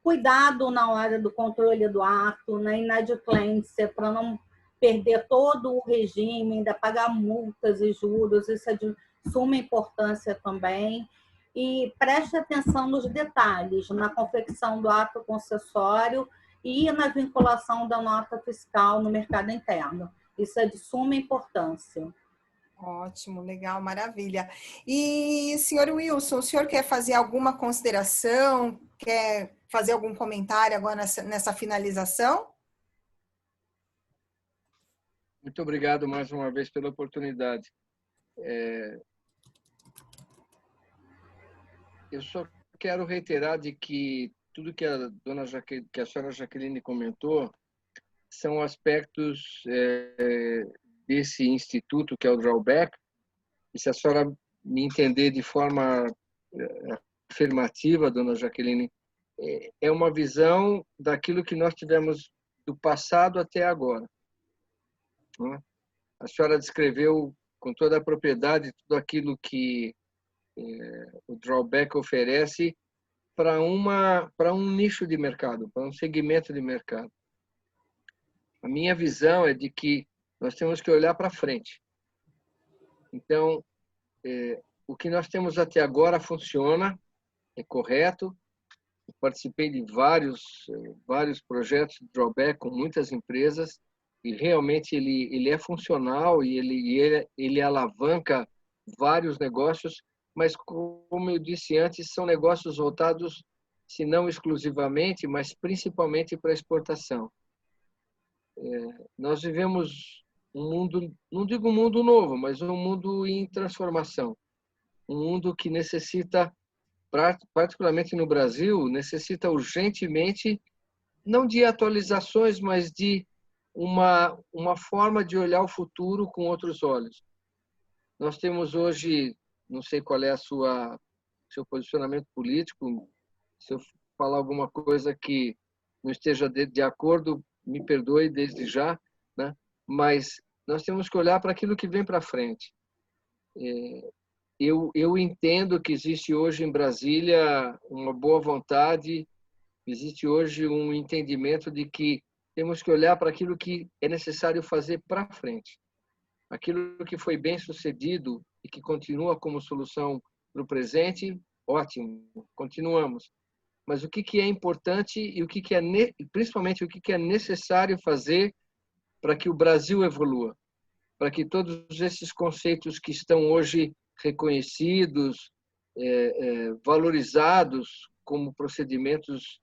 Speaker 2: Cuidado na hora do controle do ato, na inadimplência, para não perder todo o regime, ainda pagar multas e juros, isso é de suma importância também. E preste atenção nos detalhes, na confecção do ato concessório e na vinculação da nota fiscal no mercado interno. Isso é de suma importância.
Speaker 1: Ótimo, legal, maravilha. E, senhor Wilson, o senhor quer fazer alguma consideração? Quer fazer algum comentário agora nessa finalização?
Speaker 3: Muito obrigado mais uma vez pela oportunidade. Eu só quero reiterar de que tudo que a senhora Jaqueline comentou são aspectos desse instituto que é o drawback. E se a senhora me entender de forma afirmativa, dona Jaqueline, é uma visão daquilo que nós tivemos do passado até agora. Né? A senhora descreveu com toda a propriedade tudo aquilo que o drawback oferece para um nicho de mercado, para um segmento de mercado. A minha visão é de que nós temos que olhar para frente. Então, o que nós temos até agora funciona, é correto. Eu participei de vários projetos de drawback com muitas empresas e realmente ele é funcional e ele alavanca vários negócios, mas como eu disse antes, são negócios voltados, se não exclusivamente, mas principalmente para a exportação. Nós vivemos um mundo, não digo um mundo novo, mas um mundo em transformação. Um mundo que necessita, particularmente no Brasil, necessita urgentemente, não de atualizações, mas de uma forma de olhar o futuro com outros olhos. Nós temos hoje, não sei qual é seu posicionamento político, se eu falar alguma coisa que não esteja de acordo, me perdoe desde já, né? Mas nós temos que olhar para aquilo que vem para frente. Eu entendo que existe hoje em Brasília uma boa vontade, existe hoje um entendimento de que temos que olhar para aquilo que é necessário fazer para frente. Aquilo que foi bem sucedido e que continua como solução para o presente, ótimo, continuamos. Mas o que é importante e o que é principalmente o que é necessário fazer para que o Brasil evolua, para que todos esses conceitos que estão hoje reconhecidos, valorizados como procedimentos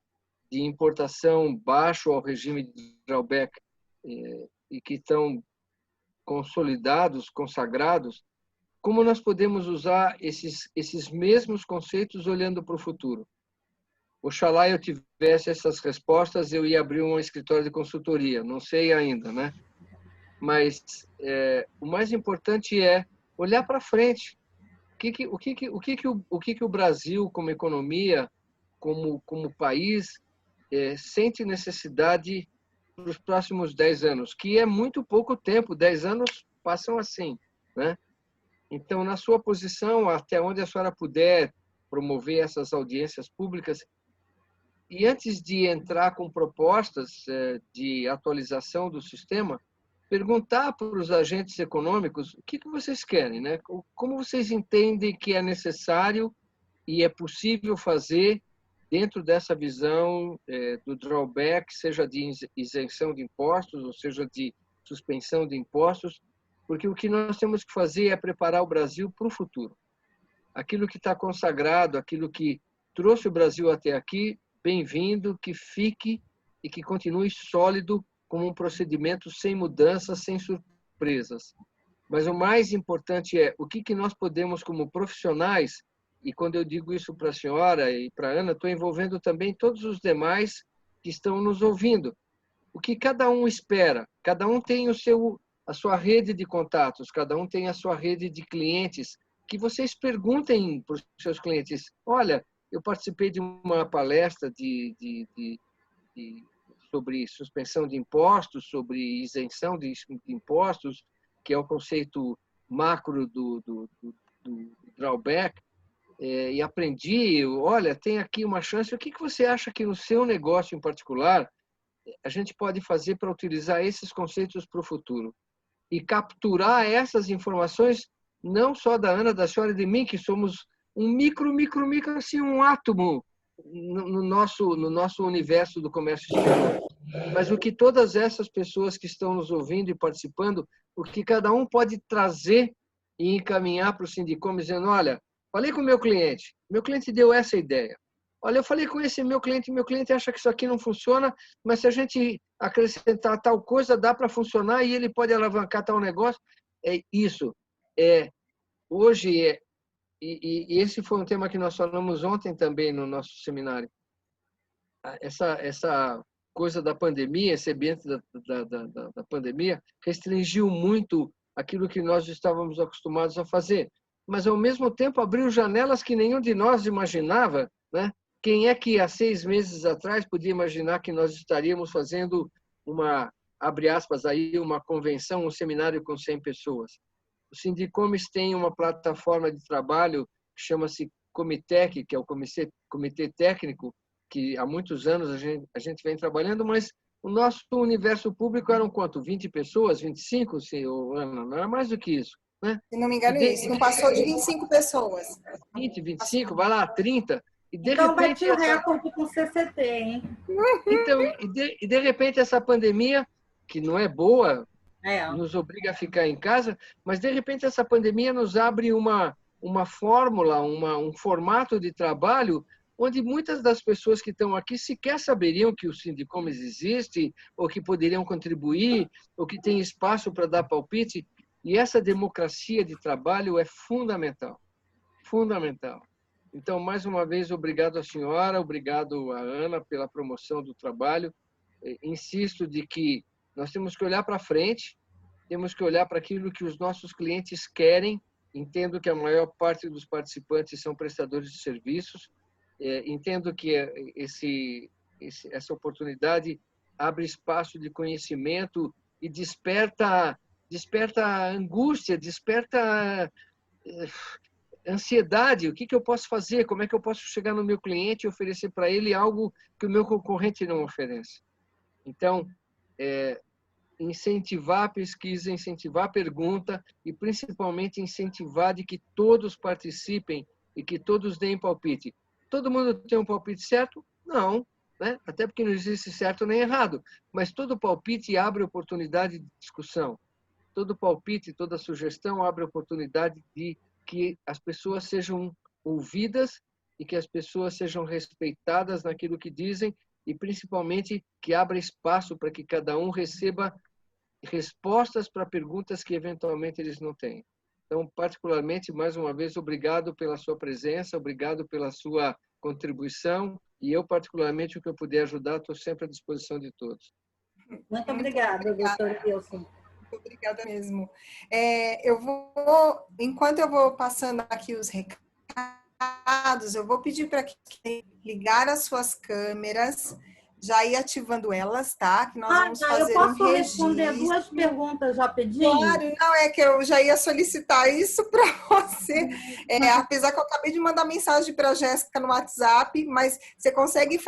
Speaker 3: de importação baixo ao regime de drawback e que estão consolidados, consagrados, como nós podemos usar esses mesmos conceitos olhando para o futuro? Oxalá eu tivesse essas respostas, eu ia abrir um escritório de consultoria, não sei ainda, né? Mas o mais importante é olhar para frente. O que o Brasil, como economia, como país, sente necessidade para os próximos 10 anos, que é muito pouco tempo, 10 anos passam assim, né? Então, na sua posição, até onde a senhora puder promover essas audiências públicas, e antes de entrar com propostas de atualização do sistema, perguntar para os agentes econômicos o que vocês querem, né? Como vocês entendem que é necessário e é possível fazer dentro dessa visão do drawback, seja de isenção de impostos, ou seja de suspensão de impostos, porque o que nós temos que fazer é preparar o Brasil para o futuro. Aquilo que está consagrado, aquilo que trouxe o Brasil até aqui, bem-vindo, que fique e que continue sólido como um procedimento sem mudanças, sem surpresas. Mas o mais importante é o que nós podemos, como profissionais, e quando eu digo isso para a senhora e para a Ana, estou envolvendo também todos os demais que estão nos ouvindo. O que cada um espera, cada um tem a sua rede de contatos, cada um tem a sua rede de clientes, que vocês perguntem para os seus clientes, olha, eu participei de uma palestra sobre suspensão de impostos, sobre isenção de impostos, que é o conceito macro do drawback, e aprendi, olha, tem aqui uma chance. O que você acha que no seu negócio em particular a gente pode fazer para utilizar esses conceitos para o futuro? E capturar essas informações, não só da Ana, da senhora e de mim, que somos um micro, assim, um átomo no nosso universo do comércio exterior. Mas o que todas essas pessoas que estão nos ouvindo e participando, o que cada um pode trazer e encaminhar para o Sindicom, dizendo, olha, falei com o meu cliente deu essa ideia. Olha, eu falei com esse meu cliente acha que isso aqui não funciona, mas se a gente acrescentar tal coisa, dá para funcionar e ele pode alavancar tal negócio. É isso. Hoje, e esse foi um tema que nós falamos ontem também no nosso seminário. Essa coisa da pandemia, esse ambiente da pandemia, restringiu muito aquilo que nós estávamos acostumados a fazer. mas, ao mesmo tempo, abriu janelas que nenhum de nós imaginava, né? Quem é que, há 6 meses atrás, podia imaginar que nós estaríamos fazendo uma, abre aspas, aí, uma convenção, um seminário com 100 pessoas? O Sindicomes tem uma plataforma de trabalho que chama-se Comitec, que é o Comitê Técnico, que há muitos anos a gente vem trabalhando, mas o nosso universo público eram quanto? 20 pessoas? 25, Ana? Não era mais do que isso, né?
Speaker 1: Se não me engano, isso. Não passou de 25 pessoas.
Speaker 3: 20, 25, vai lá, 30. E de
Speaker 2: Então,
Speaker 3: repente,
Speaker 2: bati o recorde com o CCT, hein?
Speaker 3: Então, de repente, essa pandemia, que não é boa,
Speaker 2: É.
Speaker 3: nos obriga a ficar em casa, mas, de repente, essa pandemia nos abre uma fórmula, um formato de trabalho onde muitas das pessoas que estão aqui sequer saberiam que o Sindicomes existe, ou que poderiam contribuir, ou que tem espaço para dar palpite. E essa democracia de trabalho é fundamental. Fundamental. Então, mais uma vez, obrigado à senhora, obrigado à Ana pela promoção do trabalho. Insisto de que nós temos que olhar para frente, temos que olhar para aquilo que os nossos clientes querem. Entendo que a maior parte dos participantes são prestadores de serviços. Entendo que essa oportunidade abre espaço de conhecimento e desperta angústia, desperta ansiedade. O que eu posso fazer? Como é que eu posso chegar no meu cliente e oferecer para ele algo que o meu concorrente não oferece? Então, incentivar a pesquisa, incentivar a pergunta e, principalmente, incentivar de que todos participem e que todos deem palpite. Todo mundo tem um palpite certo? Não, né? Até porque não existe certo nem errado, mas todo palpite abre oportunidade de discussão. Todo palpite, toda sugestão abre oportunidade de que as pessoas sejam ouvidas e que as pessoas sejam respeitadas naquilo que dizem e, principalmente, que abra espaço para que cada um receba respostas para perguntas que, eventualmente, eles não têm. Então, particularmente, mais uma vez, obrigado pela sua presença, obrigado pela sua contribuição e eu, particularmente, o que eu puder ajudar, estou sempre à disposição de todos.
Speaker 2: Muito obrigada, doutora Wilson.
Speaker 1: Muito obrigada mesmo. Enquanto eu vou passando aqui os recados, eu vou pedir para que ligar as suas câmeras, já ir ativando elas, tá? Que nós vamos fazer
Speaker 2: eu posso responder 2 perguntas rapidinho?
Speaker 1: Claro, não, é que eu já ia solicitar isso para você. Apesar que eu acabei de mandar mensagem para a Jéssica no WhatsApp, mas você consegue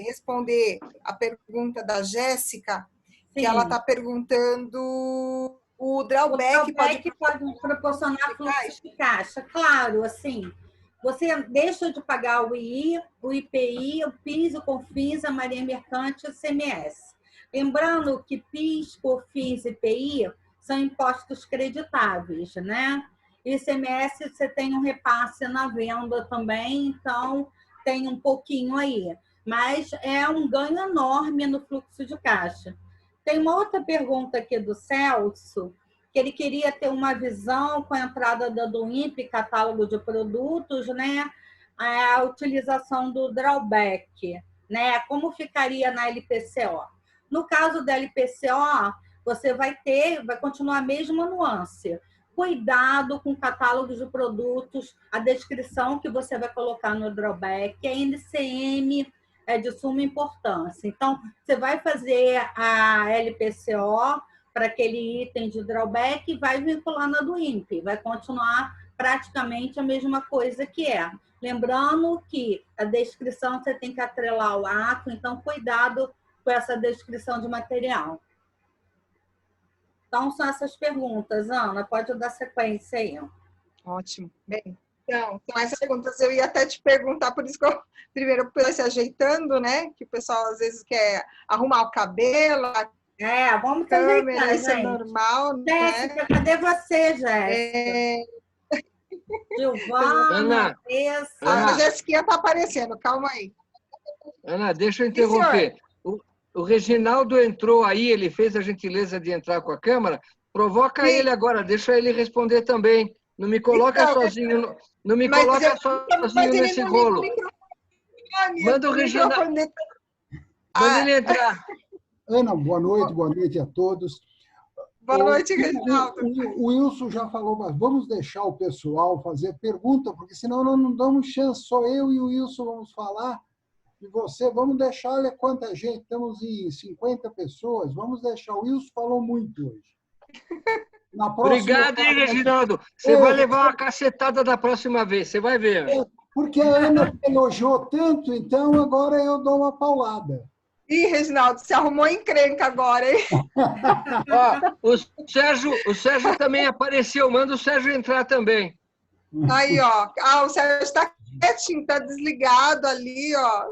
Speaker 1: responder a pergunta da Jéssica?
Speaker 2: Sim.
Speaker 1: Que ela está perguntando o drawback
Speaker 2: pode proporcionar fluxo de caixa. Claro, assim, você deixa de pagar o II, o IPI, o PIS, o COFINS, a Marinha Mercante e o ICMS. Lembrando que PIS, COFINS e IPI são impostos creditáveis, né? E ICMS você tem um repasse na venda também, então tem um pouquinho aí. Mas é um ganho enorme no fluxo de caixa. Tem uma outra pergunta aqui do Celso, que ele queria ter uma visão com a entrada do INPE, catálogo de produtos, né? A utilização do drawback, né? Como ficaria na LPCO? No caso da LPCO, você vai continuar a mesma nuance. Cuidado com o catálogo de produtos, a descrição que você vai colocar no drawback, a NCM é de suma importância. Então, você vai fazer a LPCO para aquele item de drawback e vai vincular na do INPE. Vai continuar praticamente a mesma coisa que é. Lembrando que a descrição você tem que atrelar ao ato, então cuidado com essa descrição de material. Então, são essas perguntas. Ana, pode dar sequência aí.
Speaker 1: Ótimo. Bem, então, com essas perguntas eu ia até te perguntar, por isso que eu primeiro se ajeitando, né? Que o pessoal às vezes quer arrumar o cabelo,
Speaker 2: vamos
Speaker 1: câmera, isso é normal,
Speaker 2: Jéssica, né? Cadê você, Jéssica? Giovana,
Speaker 1: a Jéssica está aparecendo, calma aí.
Speaker 3: Ana, deixa eu interromper. O Reginaldo entrou aí, ele fez a gentileza de entrar com a câmera. Provoca ele agora, deixa ele responder também. Não me coloca sozinho, não me coloca sozinho nesse rolo. Manda o Reginaldo. Manda ele entrar.
Speaker 4: Ana, boa noite a todos.
Speaker 1: Boa noite, Reginaldo.
Speaker 4: O Wilson já falou, mas vamos deixar o pessoal fazer pergunta, porque senão nós não damos chance. Só eu e o Wilson vamos falar. E você, vamos deixar, olha quanta gente, estamos em 50 pessoas, vamos deixar. O Wilson falou muito hoje. Na próxima,
Speaker 3: obrigado, hein, Reginaldo. Você vai levar uma cacetada da próxima vez, você vai ver.
Speaker 4: Porque a Ana elogiou tanto, então agora eu dou uma paulada.
Speaker 1: Ih, Reginaldo, você arrumou encrenca agora, hein?
Speaker 3: Ó, o Sérgio também apareceu, manda o Sérgio entrar também.
Speaker 1: Aí, ó. Ah, o Sérgio está quietinho, está desligado ali, ó.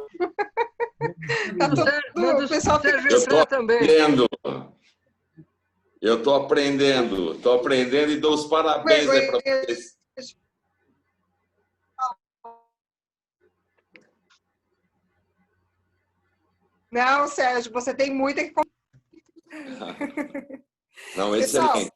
Speaker 1: Tá
Speaker 3: Manda o pessoal Sérgio entrar também.
Speaker 5: Eu estou aprendendo e dou os parabéns aí para vocês.
Speaker 1: Não, Sérgio, você tem muito que...
Speaker 5: Não,
Speaker 1: Pessoal,
Speaker 5: excelente.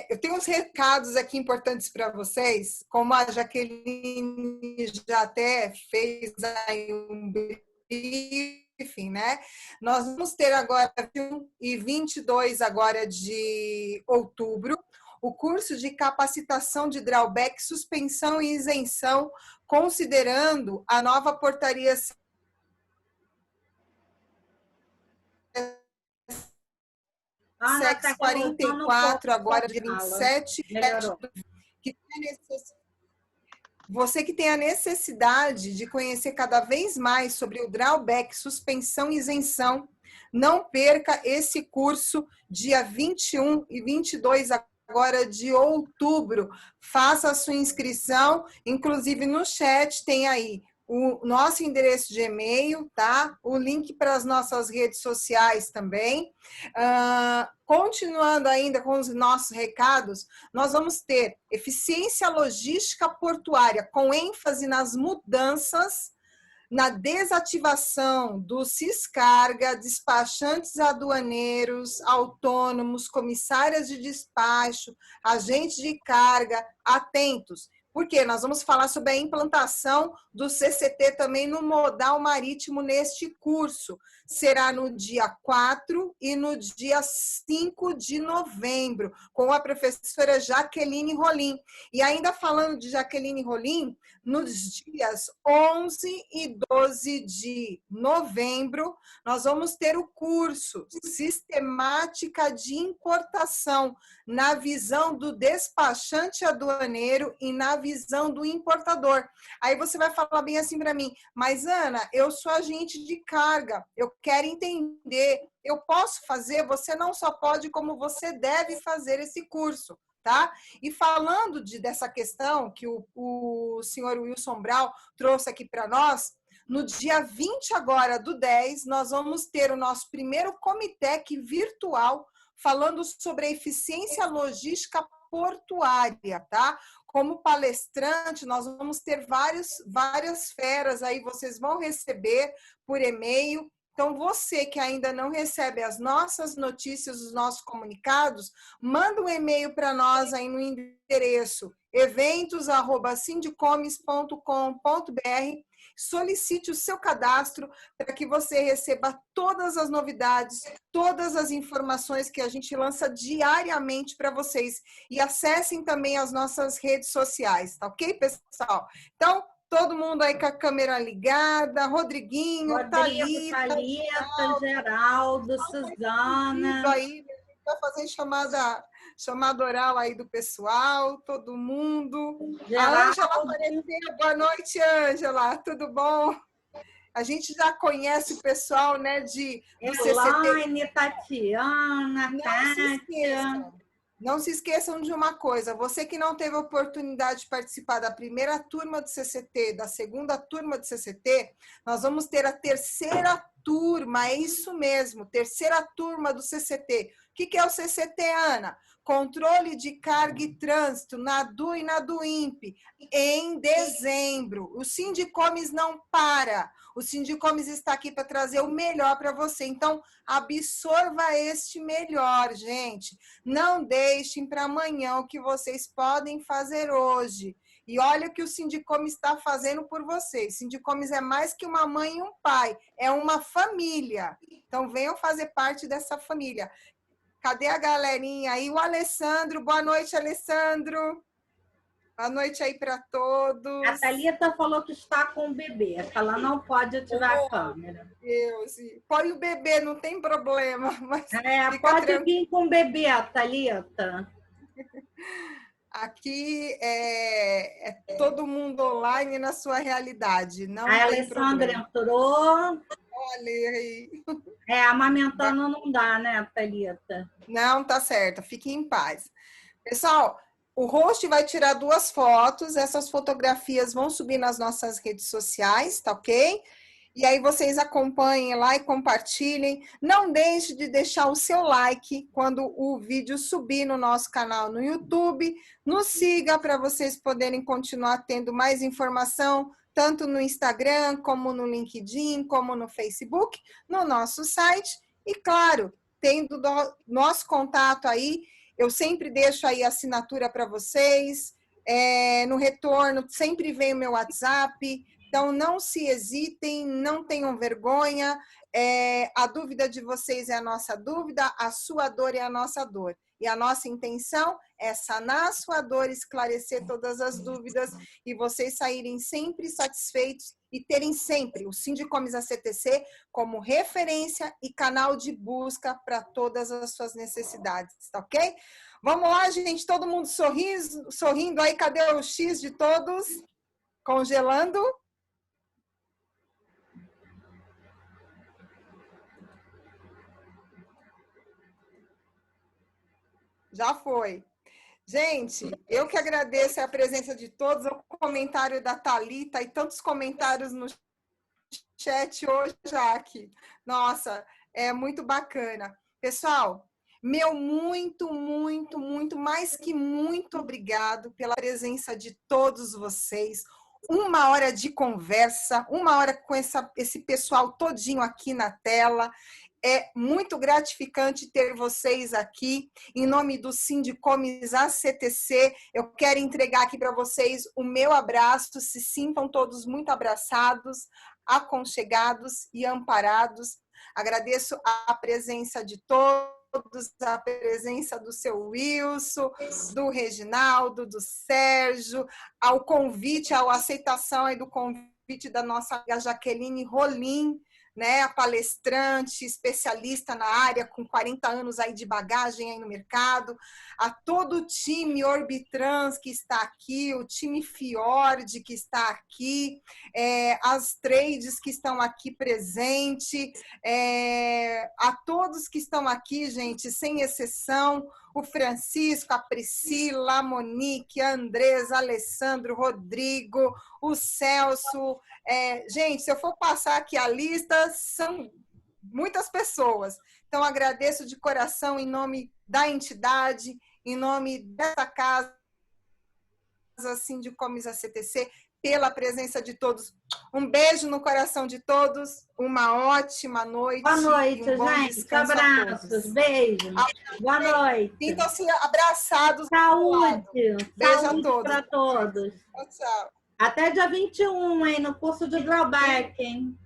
Speaker 1: eu tenho uns recados aqui importantes para vocês, como a Jaqueline já até fez aí um briefing, né? Nós vamos ter agora 21 e 22 agora de outubro o curso de capacitação de drawback, suspensão e isenção, considerando a nova portaria SEX 44, agora de 27, você que tem a necessidade de conhecer cada vez mais sobre o drawback, suspensão e isenção, não perca esse curso dia 21 e 22 agora de outubro. Faça a sua inscrição, inclusive no chat tem aí o nosso endereço de e-mail, tá? O link para as nossas redes sociais também. Continuando ainda com os nossos recados, nós vamos ter eficiência logística portuária, com ênfase nas mudanças, na desativação do Ciscarga, despachantes aduaneiros, autônomos, comissárias de despacho, agentes de carga, atentos. Porque nós vamos falar sobre a implantação do CCT também no modal marítimo neste curso. Será no dia 4 e no dia 5 de novembro, com a professora Jaqueline Rolim. E ainda falando de Jaqueline Rolim, nos dias 11 e 12 de novembro, nós vamos ter o curso Sistemática de Importação, na visão do despachante aduaneiro e na visão do importador. Aí você vai falar bem assim para mim, mas Ana, eu sou agente de carga, eu quero entender, eu posso fazer? Você não só pode, como você deve fazer esse curso, tá? E falando dessa questão que o senhor Wilson Brau trouxe aqui para nós, no dia 20 agora do 10, nós vamos ter o nosso primeiro Comitec virtual falando sobre a eficiência logística portuária, tá? Como palestrante, nós vamos ter várias feras aí, vocês vão receber por e-mail. Então, você que ainda não recebe as nossas notícias, os nossos comunicados, manda um e-mail para nós aí no endereço eventos@sindicomes.com.br. Solicite o seu cadastro para que você receba todas as novidades, todas as informações que a gente lança diariamente para vocês. E acessem também as nossas redes sociais, tá ok, pessoal? Então, todo mundo aí com a câmera ligada, Rodriguinho, Thalita,
Speaker 2: Geraldo, Suzana.
Speaker 1: Aí, vai fazer chamada oral aí do pessoal, todo mundo.
Speaker 2: Geraldo.
Speaker 1: A Ângela apareceu. Boa noite, Ângela. Tudo bom? A gente já conhece o pessoal, né, do
Speaker 2: Elaine, Tatiana, Kátia.
Speaker 1: Não se esqueçam de uma coisa, você que não teve a oportunidade de participar da primeira turma do CCT, da segunda turma do CCT, nós vamos ter a terceira turma, é isso mesmo, terceira turma do CCT. O que é o CCT, Ana? Controle de carga e trânsito na DU e na DUIMP, em dezembro. O Sindicomes não para. O Sindicomes está aqui para trazer o melhor para você. Então, absorva este melhor, gente. Não deixem para amanhã o que vocês podem fazer hoje. E olha o que o Sindicomes está fazendo por vocês. Sindicomes é mais que uma mãe e um pai, é uma família. Então, venham fazer parte dessa família. Cadê a galerinha aí? O Alessandro, boa noite, Alessandro. Boa noite aí para todos.
Speaker 2: A Thalita falou que está com o bebê, que ela não pode ativar a câmera.
Speaker 1: Deus, põe o bebê, não tem problema. Mas
Speaker 2: pode vir com o bebê, Thalita.
Speaker 1: Aqui é todo mundo online na sua realidade. Não
Speaker 2: a Alessandra entrou.
Speaker 1: Olha aí.
Speaker 2: Amamentando não dá, né, Thalita?
Speaker 1: Não, tá certo. Fique em paz. Pessoal, o host vai tirar 2 fotos. Essas fotografias vão subir nas nossas redes sociais, tá ok? E aí vocês acompanhem lá e compartilhem. Não deixe de deixar o seu like quando o vídeo subir no nosso canal no YouTube. Nos siga para vocês poderem continuar tendo mais informação, tanto no Instagram, como no LinkedIn, como no Facebook, no nosso site. E, claro, tendo nosso contato aí, eu sempre deixo aí a assinatura para vocês. No retorno, sempre vem o meu WhatsApp. Então, não se hesitem, não tenham vergonha. A dúvida de vocês é a nossa dúvida, a sua dor é a nossa dor. E a nossa intenção é sanar a sua dor, esclarecer todas as dúvidas e vocês saírem sempre satisfeitos e terem sempre o Sindicomes ACTC como referência e canal de busca para todas as suas necessidades, tá ok? Vamos lá, gente, todo mundo sorrindo aí, cadê o X de todos? Congelando. Já foi. Gente, eu que agradeço a presença de todos, o comentário da Thalita e tantos comentários no chat hoje, Jaque. Nossa, é muito bacana. Pessoal, meu muito, mais que muito obrigado pela presença de todos vocês. 1 hora de conversa, 1 hora com esse pessoal todinho aqui na tela. É muito gratificante ter vocês aqui. Em nome do Sindicomes ACTC, eu quero entregar aqui para vocês o meu abraço. Se sintam todos muito abraçados, aconchegados e amparados. Agradeço a presença de todos, a presença do seu Wilson, do Reginaldo, do Sérgio, ao convite, à aceitação aí do convite da nossa Jaqueline Rolim, né, a palestrante, especialista na área, com 40 anos aí de bagagem aí no mercado, a todo o time Orbitrans que está aqui, o time Fiord que está aqui, as trades que estão aqui presentes, a todos que estão aqui, gente, sem exceção, o Francisco, a Priscila, a Monique, a Andresa, a Alessandro, o Rodrigo, o Celso. Gente, se eu for passar aqui a lista, são muitas pessoas. Então, agradeço de coração em nome da entidade, em nome dessa casa, Sindicomes ACTC, pela presença de todos. Um beijo no coração de todos, uma ótima noite.
Speaker 2: Boa noite, gente. Abraços, beijos. Boa noite.
Speaker 1: Sintam-se abraçados.
Speaker 2: Saúde.
Speaker 1: Beijo
Speaker 2: Saúde
Speaker 1: a todos.
Speaker 2: Para todos.
Speaker 1: Tchau, tchau.
Speaker 2: Até dia 21, hein, no curso de drawback, hein?